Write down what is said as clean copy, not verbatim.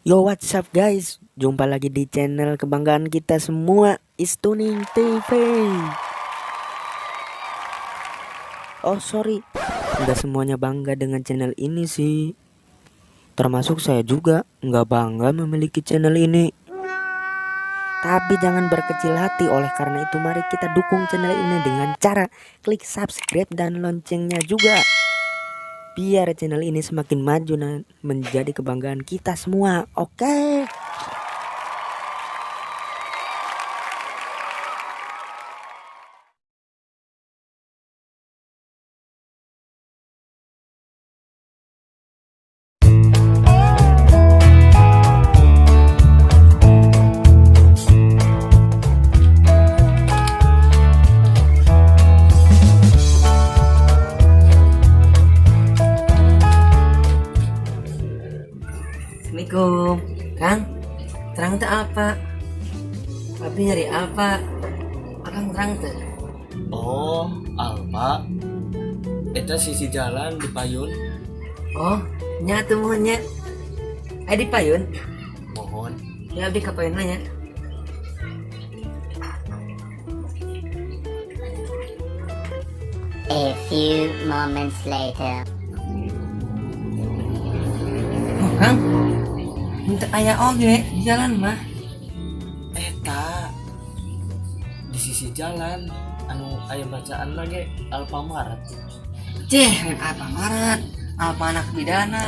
Yo, what's up guys? Jumpa lagi di channel kebanggaan kita semua, Istuning TV. Oh sorry, nggak semuanya bangga dengan channel ini sih. Termasuk saya juga nggak bangga memiliki channel ini. Tapi jangan berkecil hati, oleh karena itu mari kita dukung channel ini dengan cara klik subscribe dan loncengnya juga. Biar channel ini semakin maju dan menjadi kebanggaan kita semua. Oke. Assalamualaikum, Kang. Terang teh apa? Tapi nyari apa? Akang terang teh. Oh, Alpa. Eta sisi jalan di payun. Oh, nyatu mohonnya. Di payun. Mohon. Ya abdi ka payun nya. A few moments later. Oh, Kang. Minta aya oge di jalan mah. Eta di sisi jalan anu aya bacaan lagi Alfamaret. Ceh, apa marat? Apa anak bidana?